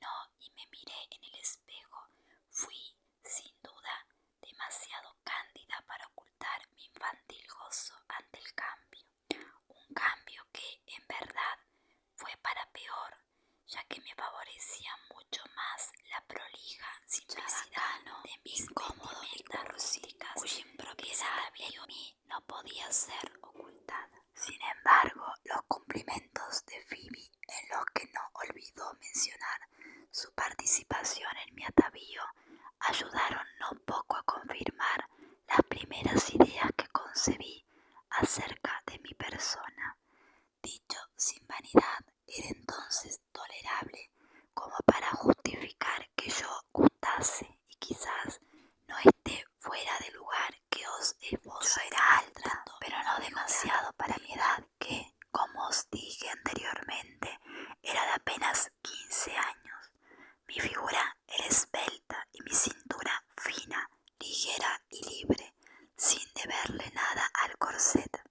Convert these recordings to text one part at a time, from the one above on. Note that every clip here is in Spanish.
terminó y me miré en el espejo, fui, sin duda, demasiado cándida para ocultar mi infantil gozo ante el cambio. Un cambio que, en verdad, fue para peor, ya que me favorecía mucho más la prolija simplicidad de mis incómodos rústicas, cuya impropiedad en mí no podía ser ocultada. Sin embargo, los cumplimentos de Phoebe, en los que no olvidó mencionar su participación en mi atavío, ayudaron no poco a confirmar las primeras ideas que concebí acerca de mi persona. Dicho sin vanidad, era entonces tolerable como para justificar que yo gustase y quizás no esté fuera de lugar que os esbozo. Yo era alta, pero no demasiado para mi edad, que, como os dije anteriormente, era de apenas 15 años. Mi figura era esbelta y mi cintura fina, ligera y libre, sin deberle nada al corset.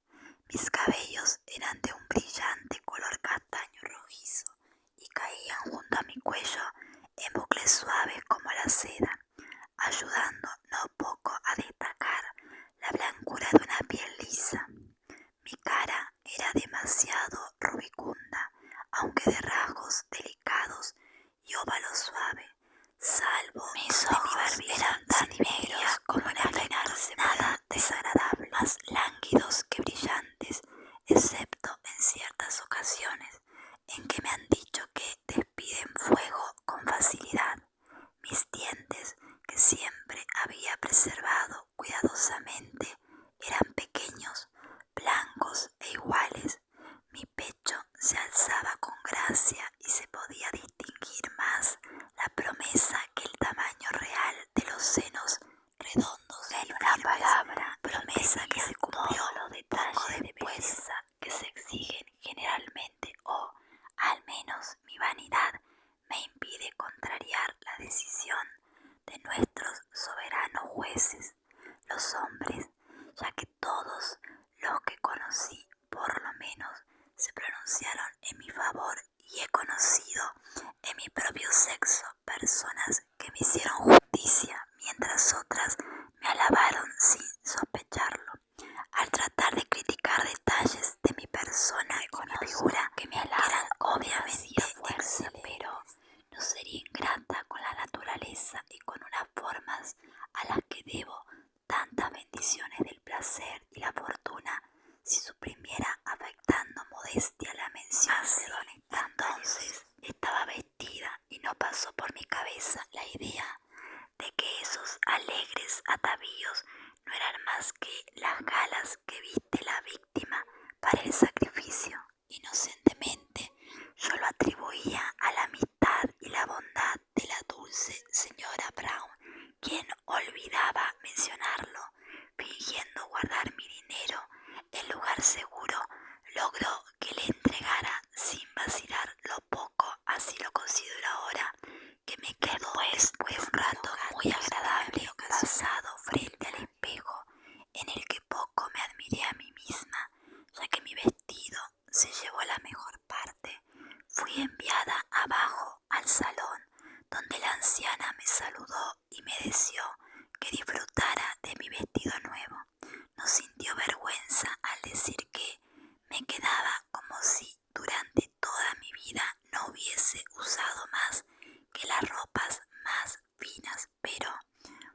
Mis cabellos eran de un brillante color castaño rojizo y caían junto a mi cuello en bucles suaves como la seda, ayudando no poco a destacar la blancura de una piel lisa. Mi cara era demasiado rubicunda, aunque de rasgos delicados y óvalo suave, salvo mis ojos eran tan negros como imaginarse nada desagradable, más lánguidos que brillantes, excepto en ciertas ocasiones en que me han dicho que despiden fuego con facilidad. Mis dientes, que siempre había preservado cuidadosamente, eran pequeños, blancos e iguales. Mi pecho se alzaba con gracia y se podía distinguir más la promesa que el tamaño real de los senos redondos. En una palabra, promesa que se cumplió poco después que se exigen generalmente, o al menos mi vanidad me impide contrariar la decisión de nuestros soberanos jueces, los hombres, ya que todos los que conocí por lo menos se pronunciaron en mi favor, y he conocido en mi propio sexo personas que me hicieron justicia, mientras otras me alabaron sin sospecharlo. Al tratar de criticar detalles de mi persona y mi figura, que me eran obviamente fuerza, pero no sería ingrata con la naturaleza y con unas formas a las que debo tantas bendiciones del placer y la fortuna, si suprimiera afectando modestia la mención de honesta. Entonces estaba vestida y no pasó por mi cabeza la idea de que esos alegres atavíos no eran más que las galas que viste la víctima para el sacrificio. Inocentemente yo lo atribuía a la amistad y la bondad de la dulce señora Brown, quien olvidaba mencionarlo. Fingiendo guardar mi dinero en lugar seguro, logró que le entregara sin vacilar lo poco, así lo considero ahora, que me quedó después un rato muy agradable pasado frente al espejo, en el que poco me admiré a mí misma, ya que mi vestido se llevó la mejor parte. Fui enviada abajo al salón, donde la anciana me saludó y me deseó que disfrutara de mi vestido nuevo. No sintió vergüenza al decir que me quedaba como si durante toda mi vida no hubiese usado más que las ropas más finas, pero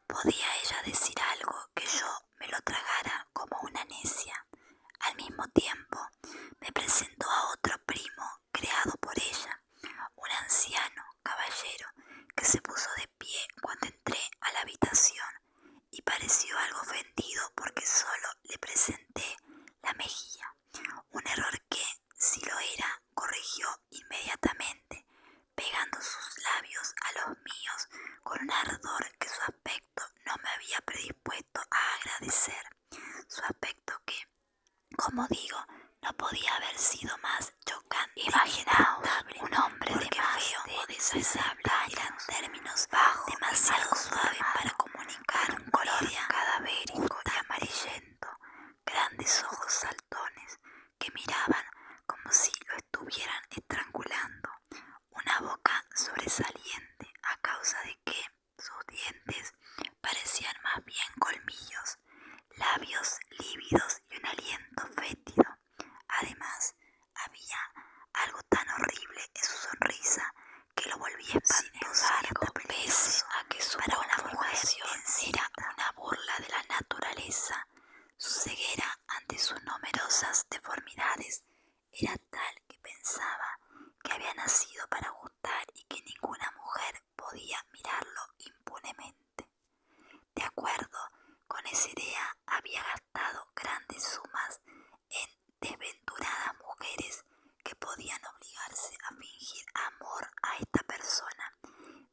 ¿podía ella decir algo que yo me lo tragara como una necia? Al mismo tiempo me presentó a otro primo creado por ella, un anciano caballero que se puso de pie cuando entré a la habitación y pareció algo ofendido porque solo le presenté la mejilla, un error que, si lo era, corrigió inmediatamente, pegando sus labios a los míos con un ardor que su aspecto no me había predispuesto a agradecer, su aspecto que, como digo, no podía haber sido más chocante. Imaginaos un hombre de más feo o desagradable, eran términos bajos, demasiado suaves para comunicar un color cadavérico y amarillento, grandes ojos saltones que miraban como si lo estuvieran estrangulando, una boca sobresaliente a causa de que sus dientes parecían más bien colmillos, labios lívidos y un aliento fétido. Además, había algo tan horrible en su sonrisa que lo volvía espantoso. Sin embargo, pese a que su conformación era una burla de la naturaleza, su ceguera ante sus numerosas deformidades era tal que pensaba que había nacido para gustar y que ninguna mujer podía mirarlo impunemente. De acuerdo con esa idea, había gastado grandes sumas en desventuradas mujeres que podían obligarse a fingir amor a esta persona,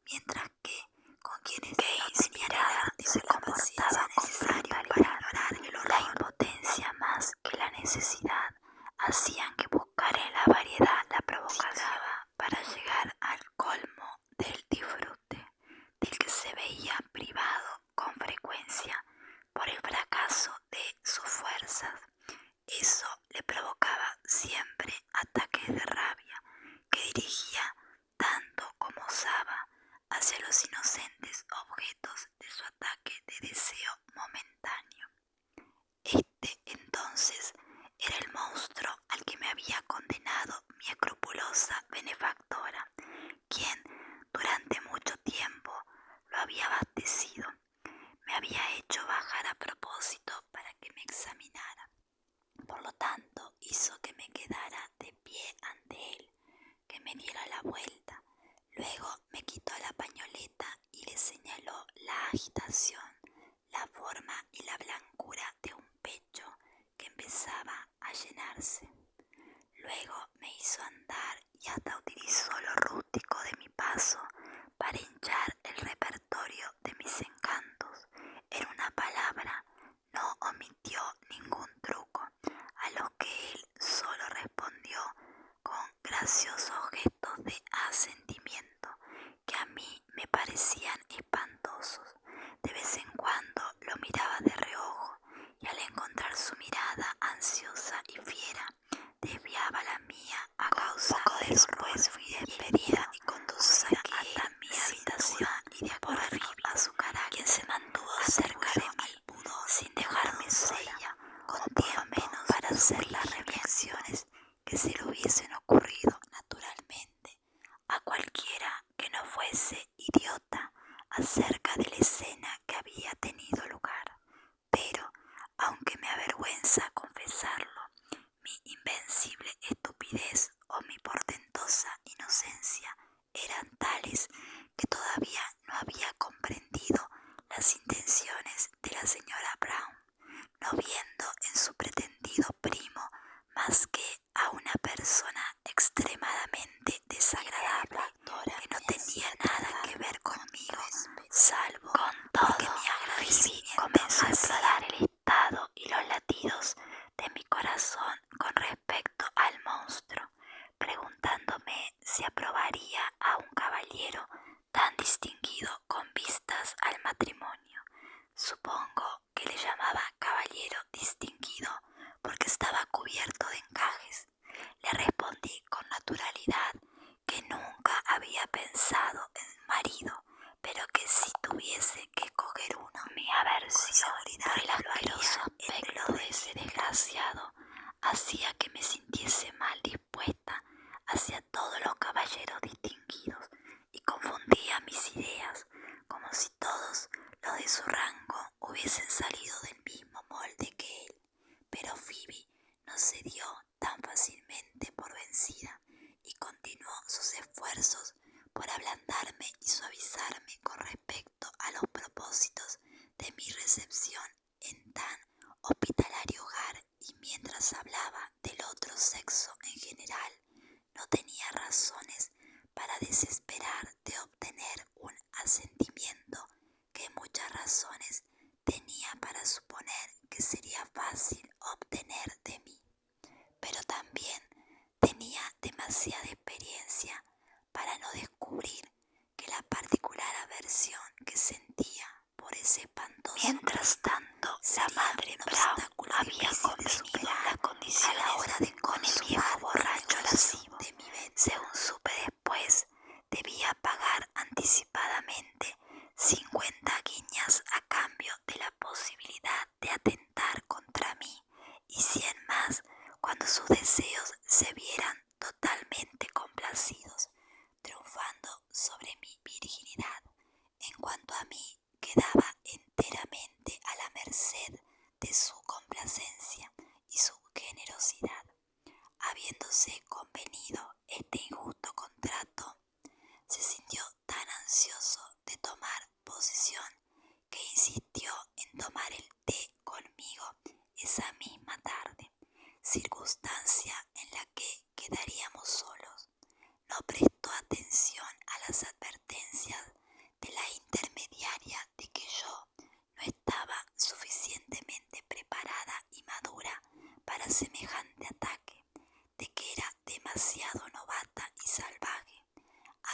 mientras que con quienes no tenían nada se comportaba necesario para ignorar el horror. La impotencia más que la necesidad hacían que buscar en la variedad la provocación para llegar al colmo del disfrute, del que se veía privado con frecuencia por el fracaso de sus fuerzas. Eso le provocaba siempre ataques de rabia que dirigía tanto como osaba hacia los inocentes objetos de su ataque de deseo momentáneo. Este entonces era el monstruo al que me había condenado mi escrupulosa benefactora, quien durante mucho tiempo lo había abastecido. Me había hecho bajar a propósito para que me examinara. Por lo tanto, hizo que me quedara de pie ante él, que me diera la vuelta. Luego me quitó la pañoleta y le señaló la agitación, la forma y la blancura de un pecho que empezaba a llenarse. Luego me hizo andar y hasta utilizó lo rústico de mi paso para hinchar el repertorio de mis encantos. En una palabra, no omitió ningún truco, a lo que él solo respondió con graciosos gestos de asentimiento que a mí me parecían espantosos. De vez en cuando lo miraba de reojo y al encontrar su mirada ansiosa y fiera, desviaba la mía a causa del horror. Después fui despedida y conducida hasta mi habitación y de acuerdo a su carácter, quien se mantuvo cerca de mí sin dejarme sola, con por lo menos para hacer las reflexiones que se le hubiesen ocurrido naturalmente a cualquiera que no fuese idiota acerca de la escena que había tenido lugar. Pero, aunque me avergüenza confesarlo, mi invencible estupidez o mi portentosa inocencia eran tales que todavía no había comprendido las intenciones de la señora Brown, no viendo en su pretendido primo más que a una persona extremadamente desagradable que no tenía nada que ver conmigo, salvo porque mi agradecimiento comenzó a explorar el estado y los latidos de mi corazón con respecto al monstruo, preguntándome si aprobaría a un caballero tan distinguido con vistas al matrimonio. Supongo que le llamaba caballero distinguido porque estaba cubierto de encajes. Le respondí con naturalidad que nunca había pensado en marido, pero que si tuviese que escoger uno, mi aversión por el asqueroso aspecto de ese desgraciado hacía que me sintiese mal dispuesta hacia todos los caballeros distinguidos y confundía mis ideas, como si todos los de su rango hubiesen salido del mismo molde que él. Pero Phoebe no se dio tan fácilmente por vencida y continuó sus esfuerzos por ablandarme y suavizarme con respecto a los propósitos de mi recepción en tan hospitalario hogar, y mientras hablaba del otro sexo en general, no tenía razones para desesperar de obtener un asentimiento que muchas razones tenía para suponer que sería fácil obtener de mí. Pero también tenía demasiada experiencia para no descubrir que la particular aversión que sentía por ese espantoso. Mientras tanto, la madre Brown había convenido las condiciones a la hora de con el viejo borracho lascivo de mi vez. Según supe después, debía de mi virginidad. En cuanto a mí, quedaba enteramente a la merced de su complacencia y su generosidad. Habiéndose convenido este injusto contrato, se sintió tan ansioso de tomar posesión que insistió en tomar el té conmigo esa misma tarde, circunstancia en la que quedaríamos solos. No prestó atención a las advertencias de la intermediaria de que yo no estaba suficientemente preparada y madura para semejante ataque, de que era demasiado novata y salvaje,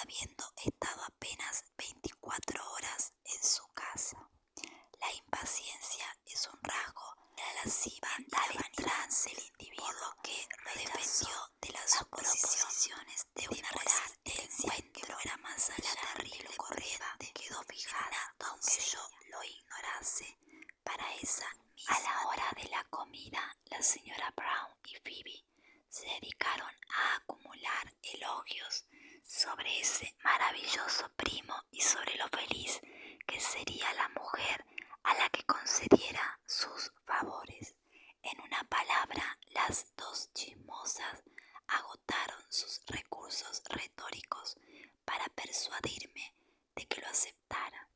habiendo estado apenas 24 horas en su casa. La impaciencia es un rasgo de la lasciva y la vanidad del individuo, que lo defendió de las suposiciones de una resistencia que fuera más allá de lo corriente. Quedó fijada, aunque yo lo ignorase, para esa misma. A la hora de la comida, la señora Brown y Phoebe se dedicaron a acumular elogios sobre ese maravilloso primo y sobre lo feliz que sería la mujer a la que concediera sus favores. En una palabra, las dos chismosas agotaron sus recursos retóricos para persuadirme de que lo aceptara,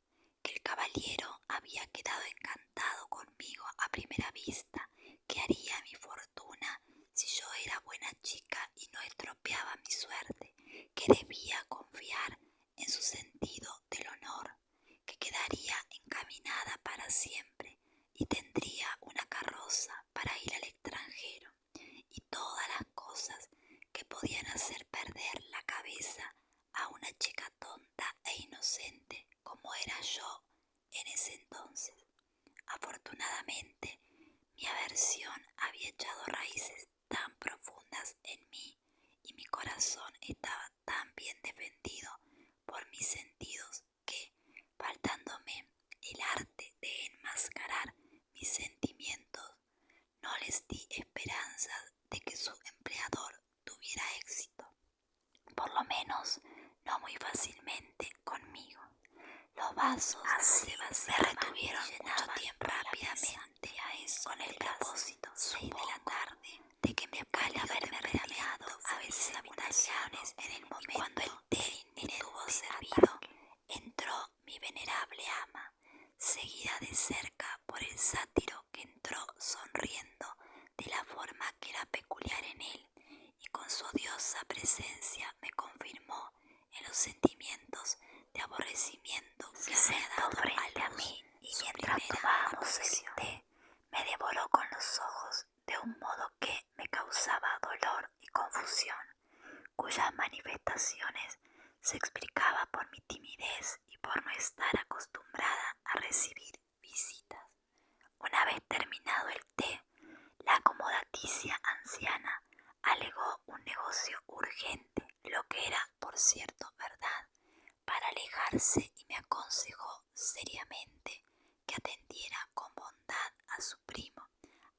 que el caballero había quedado encantado conmigo a primera vista, que haría mi fortuna si yo era buena chica y no estropeaba mi suerte, que debía confiar en su sentido del honor, que quedaría encaminada para siempre y tendría una carroza para ir al extranjero, y todas las cosas que podían hacer perder la cabeza a una chica tonta e inocente como era yo en ese entonces. Afortunadamente, mi aversión había echado raíces tan profundas en mí y mi corazón estaba tan bien defendido por mis sentidos que, faltándome el arte de enmascarar mis sentimientos, no les di esperanzas de que su empleador tuviera éxito, por lo menos no muy fácilmente conmigo. Los vasos se me retuvieron mucho tiempo rápidamente con el propósito 6 de la tarde de que mi cálido temperamento a veces habitaciones en el momento, y cuando el té estuvo servido, entró mi venerable ama, seguida de cerca por el sátiro, que entró sonriendo de la forma que era peculiar en él, y con su odiosa presencia me confirmó en los sentimientos de aborrecimiento que se había dado frente a mí, y mientras tomábamos el té me devoró con los ojos de un modo que me causaba dolor y confusión, cuyas manifestaciones se explicaba por mi timidez y por no estar acostumbrada a recibir visitas. Una vez terminado el té, la acomodaticia anciana alegó un negocio urgente, lo que era, por cierto, verdad, para alejarse, y me aconsejó seriamente que atendiera con bondad a su primo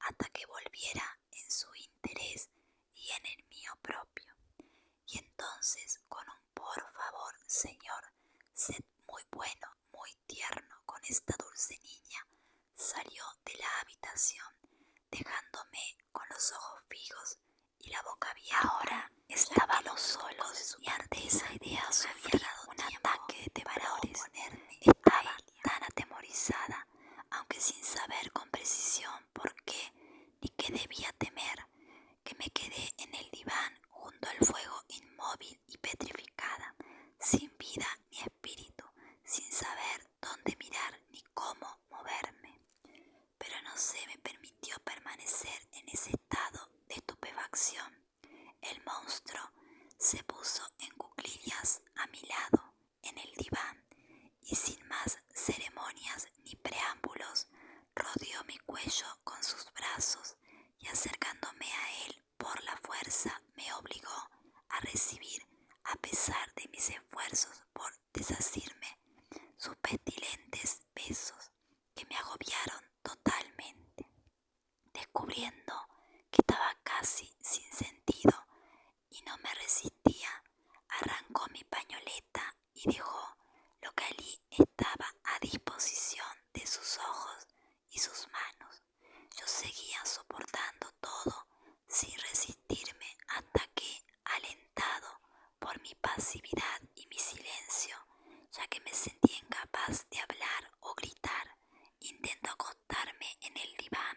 hasta que volviera en su interés y en el mío propio. Y entonces, con un por favor, señor, sed muy bueno, muy tierno con esta dulce niña, salió de la habitación, dejándome con los ojos fijos y la boca abierta. Ahora estábamos solos y ante esa idea sufrí un ataque de temblores. Estaba tan atemorizada, aunque sin saber con precisión por qué ni qué debía temer, que me quedé en el diván junto al fuego, inmóvil y petrificada, sin vida ni espíritu, sin saber dónde mirar ni cómo moverme. Pero no se me permitió permanecer en ese estado de estupefacción. El monstruo se puso en cuclillas a mi lado en el diván y, sin más ceremonias ni preámbulos, rodeó mi cuello con sus brazos y, acercándome a él por la fuerza, me obligó a recibir, a pesar de mis esfuerzos por desasirme, sus pestilentes besos, que me agobiaron totalmente. Descubriendo que estaba casi sin sentido y no me resistía, arrancó mi pañoleta y dejó estaba a disposición de sus ojos y sus manos. Yo seguía soportando todo sin resistirme hasta que, alentado por mi pasividad y mi silencio, ya que me sentía incapaz de hablar o gritar, intento acostarme en el diván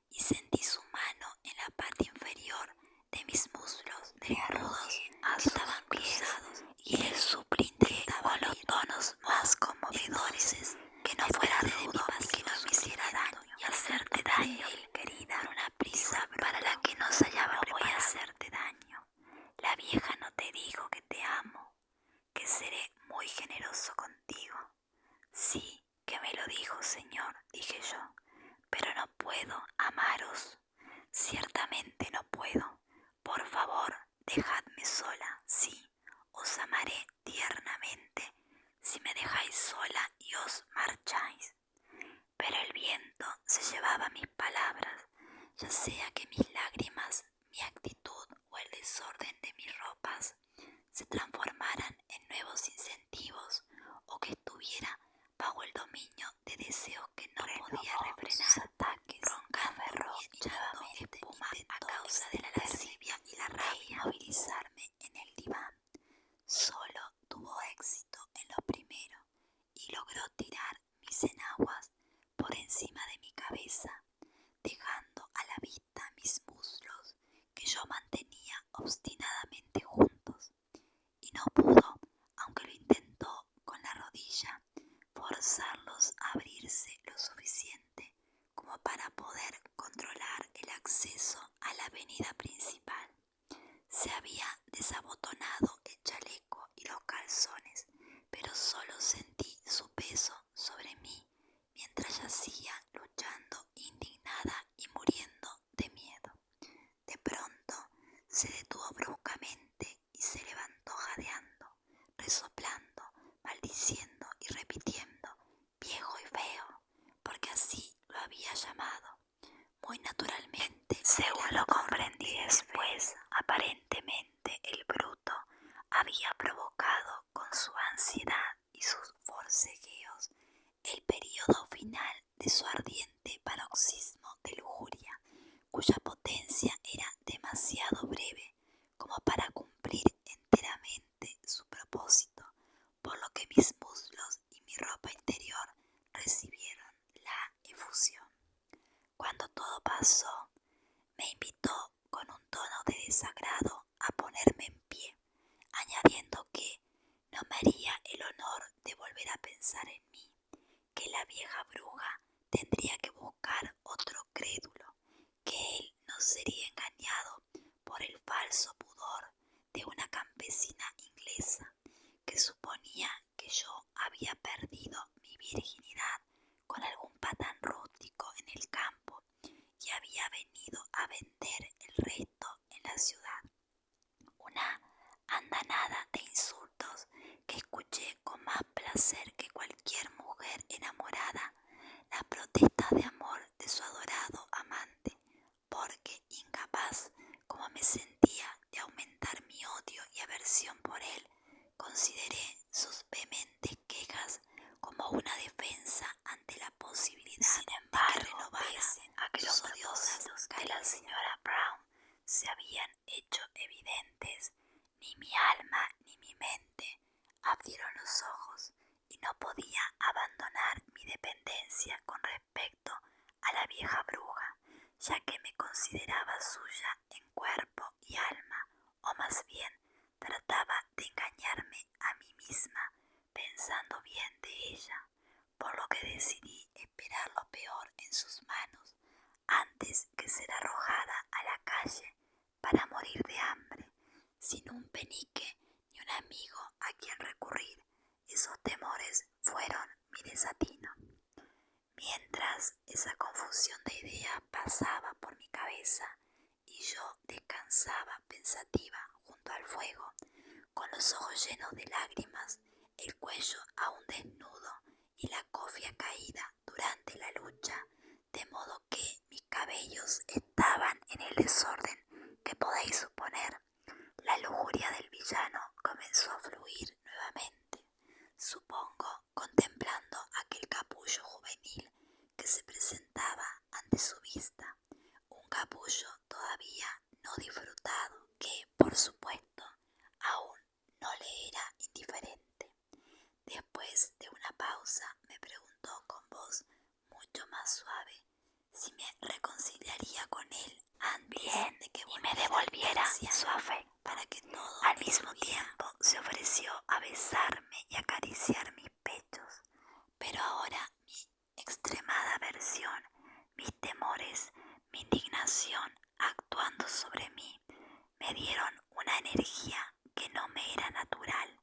y sentí su mano en la parte inferior de mis muslos desnudos que estaban cruzados y él supliqué con los tonos más conmovedores que no fuera rudo y que no me hiciera daño y hacerte daño, querida, por una prisa para la que no se hallaba preparado. Voy a hacerte daño. La vieja no te dijo que te amo, que seré muy generoso contigo. Sí, que me lo dijo, señor, dije yo, pero no puedo amaros. Ciertamente no puedo. Por favor, dejadme sola. Sí, os amaré tiernamente si me dejáis sola y os marcháis. Pero el viento se llevaba mis palabras, ya sea que mis lágrimas, mi actitud o el desorden de mis ropas se transformaran en nuevos incentivos o que estuviera bajo el dominio de deseos que no podía refrenar, ataques, roncando y echando espuma a causa de la lascivia y la rabia. Movilizarme en el diván solo tuvo éxito en lo primero y logró tirar mis enaguas por encima de mi cabeza, dejando a la vista mis muslos que yo mantenía obstinadamente juntos, y no pudo, aunque lo intentó con la rodilla, forzarlos a abrirse lo suficiente como para poder controlar el acceso a la avenida principal. Se había desabotonado el chaleco y los calzones, pero solo sentí su peso sobre mí mientras yacía luchando, indignada y muriendo de miedo. De pronto se detuvo bruscamente y se levantó jadeando, resoplando, maldiciendo y repitiendo viejo y feo, porque así lo había llamado. Muy naturalmente, según lo comprendí después, aparentemente el bruto había provocado con su ansiedad y sus forcejeos el período final de su ardiente paroxismo de lujuria, cuya potencia era demasiado breve como para cumplir enteramente su propósito, por lo que mis muslos y mi ropa interior recibieron la efusión. Cuando todo pasó, me invitó con un tono de desagrado a ponerme en pie, añadiendo que no me haría el honor de volver a pensar en mí, que la vieja bruja tendría que buscar otro crédulo, que él no sería engañado por el falso pudor de una campesina inglesa que suponía que yo había perdido mi virginidad con algún patán rústico en el campo y había venido a vender el resto en la ciudad. Una andanada de insultos que escuché con más placer que cualquier mujer enamorada la protesta de amor de su adorado amante, porque incapaz, como me sentía, de aumentar mi odio y aversión por él, consideré sus vehementes quejas como una defensa ante la posibilidad de que renovaran aquellos odios que la señora Brown se habían hecho evidentes. Ni mi alma ni mi mente abrieron los ojos y no podía abandonar mi dependencia con respecto a la vieja bruja, ya que me consideraba suya en cuerpo y alma, o más bien trataba de engañarme a mí misma pensando bien de ella, por lo que decidí esperar lo peor en sus manos antes que ser arrojada a la calle para morir de hambre, sin un penique ni un amigo a quien recurrir. Esos temores fueron mi desatino. Mientras esa confusión de ideas pasaba por mi cabeza y yo descansaba pensativa junto al fuego, con los ojos llenos de lágrimas, el cuello aún desnudo y la cofia caída durante la lucha, de modo que mis cabellos estaban en el desorden que podéis suponer, la lujuria del villano comenzó a fluir nuevamente. Supongo contemplando aquel capullo juvenil que se presentaba ante su vista, un capullo todavía no disfrutado que, por supuesto, aún no le era indiferente. Después de una pausa me preguntó con voz mucho más suave si me reconciliaría con él antes de que me devolviera su afecto. Para que todo al mismo tiempo se ofreció a besarme y acariciar mis pechos. Pero ahora mi extremada aversión, mis temores, mi indignación actuando sobre mí, me dieron una energía que no me era natural,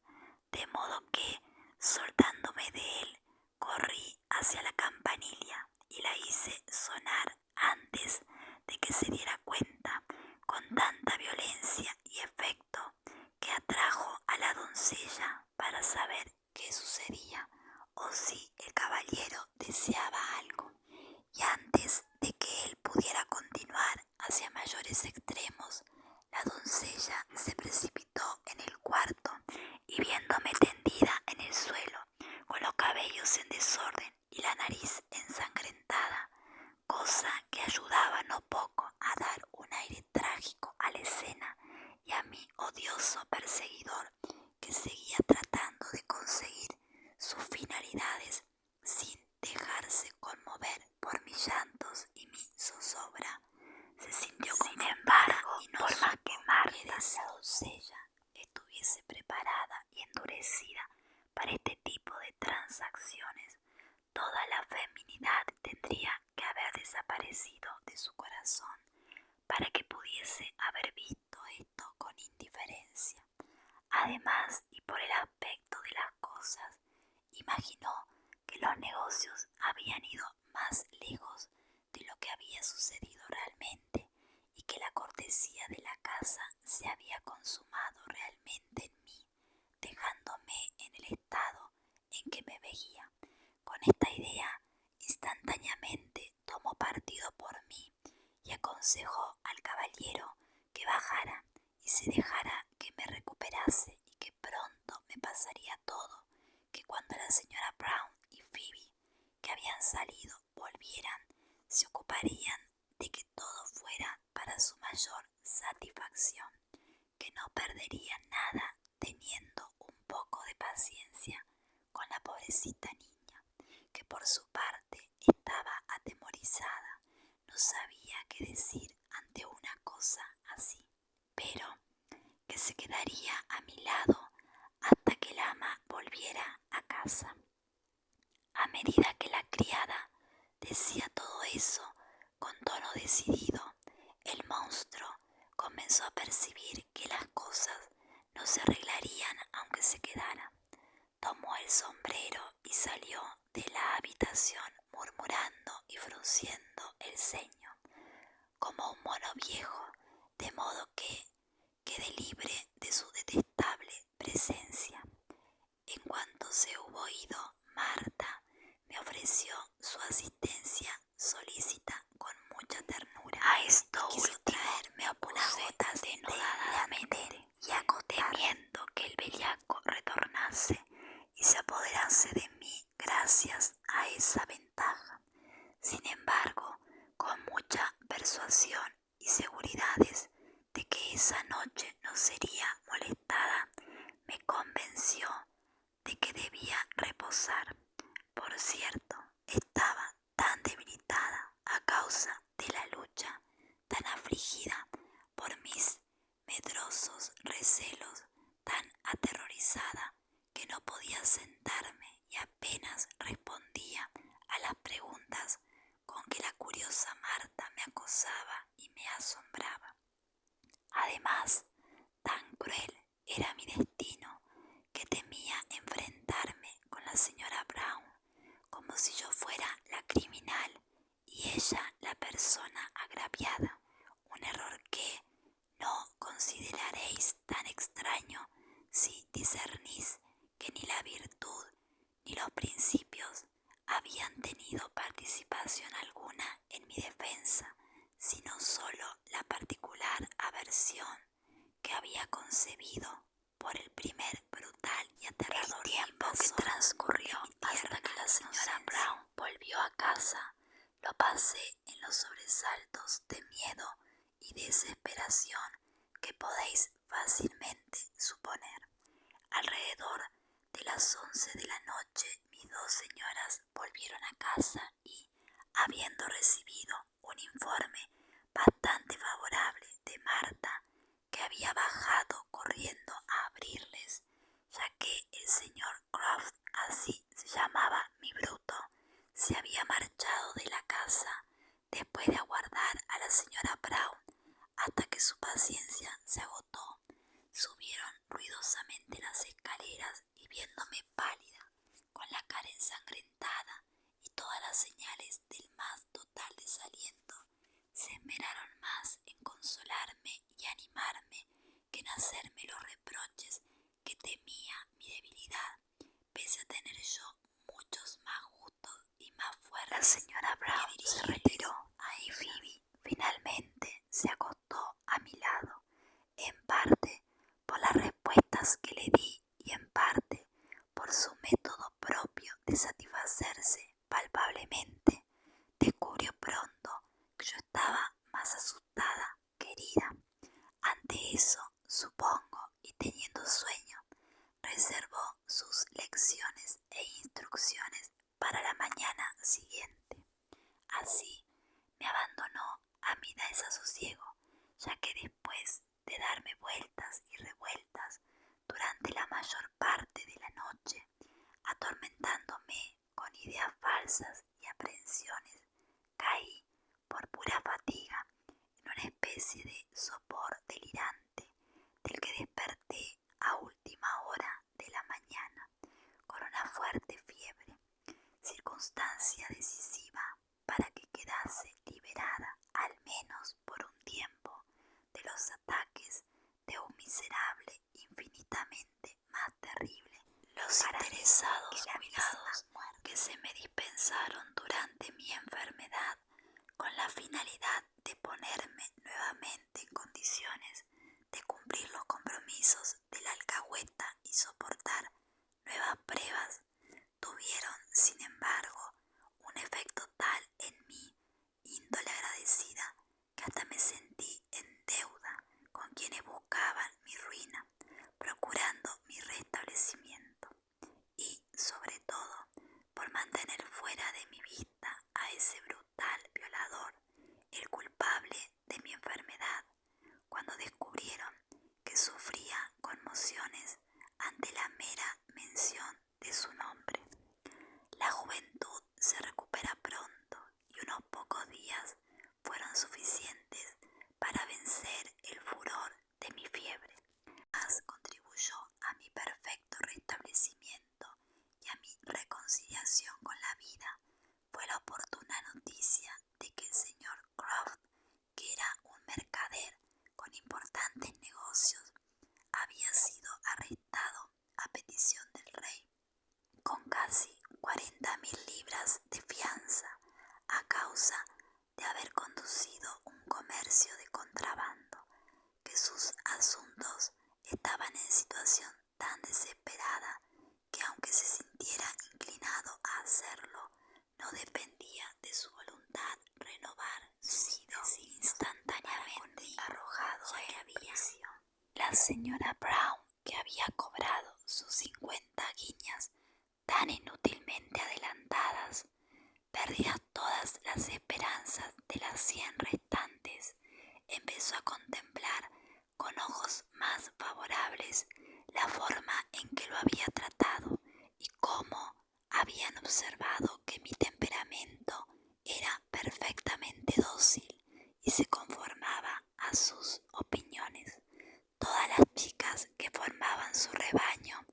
de modo que, soltándome de él, corrí hacia la campanilla y la hice sonar antes de que se diera cuenta, con tanta violencia y efecto que atrajo a la doncella para saber qué sucedía o si el caballero deseaba algo. Y antes de que él pudiera continuar hacia mayores extremos, la doncella se precipitó en el cuarto y, viéndome tendida en el suelo, con los cabellos en desorden y la nariz ensangrentada, cosa que ayudaba no poco a dar un aire trágico a la escena y a mi odioso perseguidor, que seguía tratando de conseguir sus finalidades sin dejarse conmover por mis llantos y mi zozobra, se sintió confundida y no por más que Marta, la doncella, estuviese preparada y endurecida para este tipo de transacciones. Toda la feminidad tendría que haber desaparecido de su corazón para que pudiese haber visto esto con indiferencia. Además, y por el aspecto de las cosas, imaginó que los negocios habían ido más lejos de lo que había sucedido realmente y que la cortesía de la casa se había consumado realmente en mí, dejándome en el estado en que me veía. Con esta idea, instantáneamente tomó partido por mí y aconsejó al caballero que bajara y se dejara que me recuperase y que pronto me pasaría todo, que cuando la señora Brown y Phoebe, que habían salido, volvieran, se ocuparían de que todo fuera para su mayor satisfacción, que no perdería nada teniendo un poco de paciencia con la pobrecita niña, que por su parte estaba atemorizada, no sabía qué decir ante una cosa así, pero que se quedaría a mi lado hasta que el ama volviera a casa. A medida que la criada decía todo eso con tono decidido, el monstruo comenzó a percibir que las cosas no se arreglarían aunque se quedara. Tomó el sombrero y salió de la habitación murmurando y frunciendo el ceño, como un mono viejo, de modo que quedé libre de su detestable presencia. En cuanto se hubo ido, Marta me ofreció su asistencia solícita con mucha ternura. A esto quiso traerme unas gotas denodadamente y temiendo que el bellaco retornase y se apoderase de mí gracias a esa ventaja. Sin embargo, con mucha persuasión y seguridades de que esa noche no sería molestada, me convenció de que debía reposar. Por cierto, estaba tan debilitada a causa de la lucha, tan afligida por mis medrosos recelos, tan aterrorizada, que no podía sentarme y apenas respondía a las preguntas con que la curiosa Marta me acosaba y me asombraba. Además, tan cruel era mi destino que temía enfrentarme con la señora Brown, como si yo fuera la criminal y ella la persona agraviada, un error que no consideraréis tan extraño si discernís que ni la virtud ni los principios habían tenido participación alguna en mi defensa, sino solo la particular aversión que había concebido por el primer brutal y aterrador tiempo que transcurrió noche mis dos señoras volvieron a casa y, habiendo recibido un informe bastante favorable de Marta, que había bajado corriendo a abrirles, ya que el señor Croft, así se llamaba mi bruto, se había marchado de la casa después de aguardar a la señora Brown hasta que su paciencia se agotó, subieron ruidosamente las escaleras y viéndome pálida, con la cara ensangrentada y todas las señales del más total desaliento, se esmeraron más en consolarme y animarme que en hacerme los reproches que temía mi debilidad, pese a tener yo muchos más gustos y más fuertes. La señora Brown se retiró y Phoebe finalmente se acostó a mi lado, en parte por las respuestas que le di y en parte por su método propio de satisfacerse palpablemente. Descubrió pronto que yo estaba más asustada que herida. Ante eso, supongo, y teniendo sueño, reservó sus lecciones e instrucciones para la mañana siguiente. Así me abandonó a mi desasosiego, ya que después de darme vueltas y revueltas durante la mayor parte de la noche, atormentándome con ideas falsas y aprehensiones, caí por pura fatiga en una especie de sopor delirante, del que desperté a última hora de la mañana con una fuerte fiebre, circunstancia decisiva para que quedase liberada al menos por un tiempo de los ataques de un miserable infinitamente más terrible. Los interesados cuidados que se me dispensaron durante mi enfermedad con la finalidad de ponerme nuevamente en condiciones de cumplir los compromisos de la alcahueta y soportar nuevas pruebas, tuvieron, sin embargo, un efecto tal en mi índole agradecida que hasta me sentí en deuda con quienes buscaban mi ruina, procurando mi restablecimiento, y, sobre todo, por mantener fuera de mi vista a ese brutal violador, el culpable de mi enfermedad, cuando descubrieron que sufría conmociones ante la mera mención de su nombre. La juventud se recupera pronto y unos pocos días fueron suficientes para vencer el furor de mi fiebre. Más contribuyó a mi perfecto restablecimiento y a mi reconciliación con la vida fue la oportuna noticia de que el señor Croft, que era un mercader con importantes negocios, había sido arrestado a petición del rey, con casi 40.000 libras de fianza, a causa de haber conducido un comercio de contrabando, que sus asuntos estaban en situación tan desesperada que aunque se sintiera inclinado a hacerlo, no dependía de su voluntad renovar sido instantáneamente arrojado en prisión. La señora Brown, que había cobrado sus 50 guineas tan inútilmente adelantadas, perdidas todas las esperanzas de las 100 restantes, empezó a contemplar con ojos más favorables la forma en que lo había tratado y cómo habían observado que mi temperamento era perfectamente dócil y se conformaba a sus opiniones. Todas las chicas que formaban su rebaño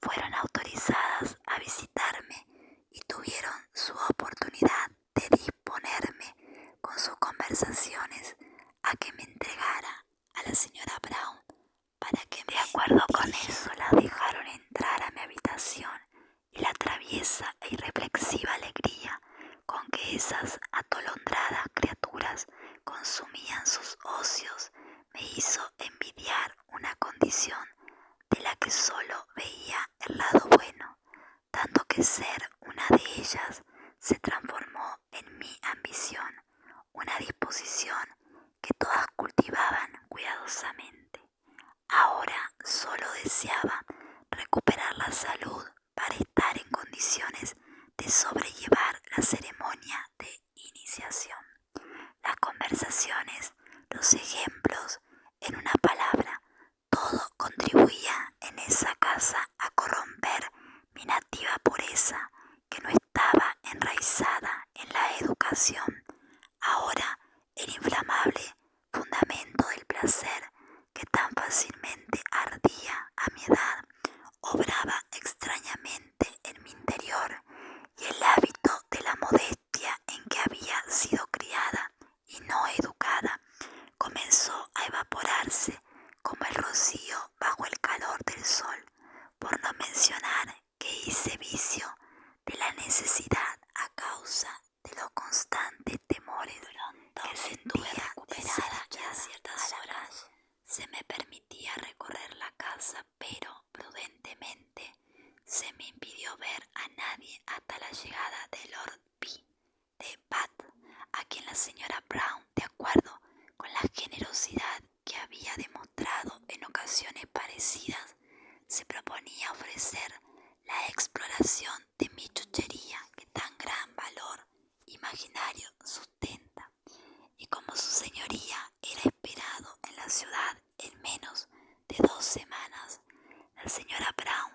fueron autorizadas a visitarme y tuvieron su oportunidad de disponerme con sus conversaciones a que me entregara a la señora Brown para que de acuerdo con eso la dejaron entrar a mi habitación, y la traviesa e irreflexiva alegría con que esas atolondradas criaturas consumían sus ocios me hizo envidiar una condición de la que solo veía el lado bueno, tanto que ser una de ellas se transformó en mi ambición, una disposición que todas cultivaban cuidadosamente. Ahora solo deseaba recuperar la salud para estar en condiciones de sobrellevar la ceremonia de iniciación. Las conversaciones, los ejemplos, en una palabra, todo contribuía en esa casa a corromper mi nativa pureza, que no estaba enraizada en la educación. Ahora el inflamable fundamento del placer, que tan fácilmente ardía a mi edad, obraba extrañamente en mi interior, y el hábito de la modestia en que había sido criada y no educada comenzó a evaporarse como el rocío bajo el calor del sol, por no mencionar que hice vicio de la necesidad a causa de los constantes temores que sentía recuperada, y a ciertas horas se me permitía recorrer la casa, pero prudentemente se me impidió ver a nadie hasta la llegada de Lord B. de Bath, a quien la señora Brown, de acuerdo con la generosidad que había demostrado en ocasiones parecidas, se proponía ofrecer la exploración de mi chuchería, que tan gran valor imaginario sustenta. Y como su señoría era esperado en la ciudad en menos de 2 semanas, la señora Brown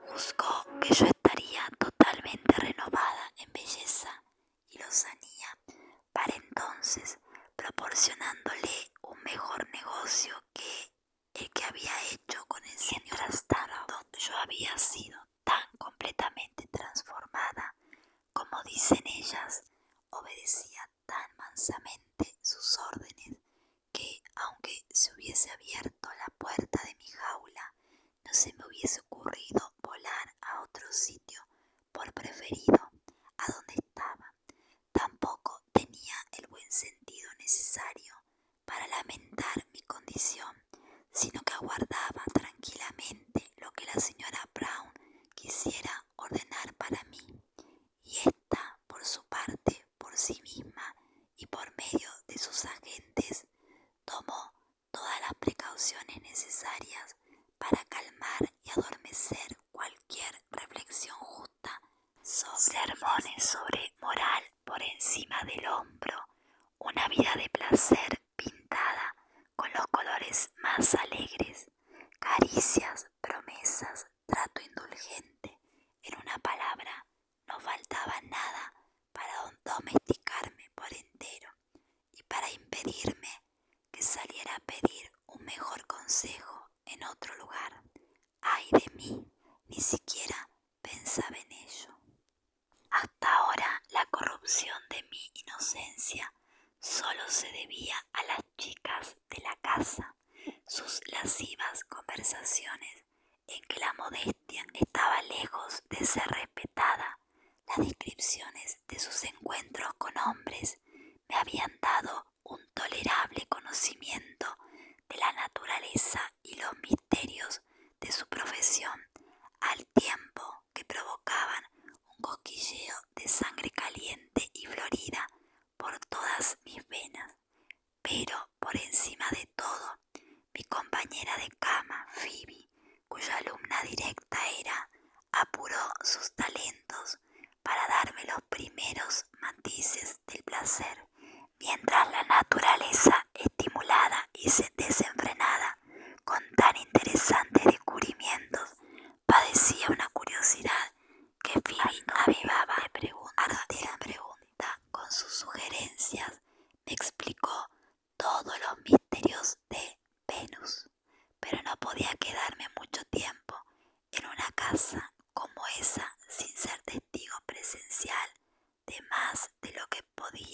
juzgó que yo estaría totalmente renovada en belleza y lozanía para entonces, proporcionándole un mejor negocio que el que había hecho con el señor. Mientras tanto, yo había sido tan completamente transformada, como dicen ellas, obedecía tan mansamente sus órdenes, que aunque se hubiese abierto la puerta de mi jaula, no se me hubiese ocurrido volar a otro sitio por preferido a donde estaba. Tampoco tenía el buen sentido necesario para lamentar mi condición, sino que aguardaba tranquilamente lo que la señora Brown quisiera ordenar para mí. Y ésta, por su parte, por sí misma y por medio de sus agentes, tomó todas las precauciones necesarias para calmar y adormecer cualquier reflexión justa sobre sermones sobre moral por encima del hombro, una vida de placer pintada con los colores más alegres, caricias, promesas, trato indulgente. En una palabra, no faltaba nada para domesticarme por entero y para impedirme que saliera a pedir un mejor consejo en otro lugar. Ay de mí, ni siquiera pensaba en ello. Hasta ahora la corrupción de mi inocencia solo se debía a las chicas de la casa, sus lascivas conversaciones en que la modestia estaba lejos de ser respetada. Las descripciones de sus encuentros con hombres me habían dado un tolerable conocimiento de la naturaleza y los misterios de su profesión, al tiempo que provocaban un cosquilleo de sangre caliente y florida por todas mis venas. Pero por encima de todo, mi compañera de cama, Phoebe, cuya alumna directa era, apuró sus talentos para darme los primeros matices del placer, mientras la naturaleza, estimulada y desenfrenada con tan interesantes descubrimientos, padecía una curiosidad que Phoebe avivaba de pregunta a pregunta. Con sus sugerencias me explicó todos los misterios de Venus, pero no podía quedarme mucho tiempo en una casa como esa sin ser testigo presencial de más de lo que podía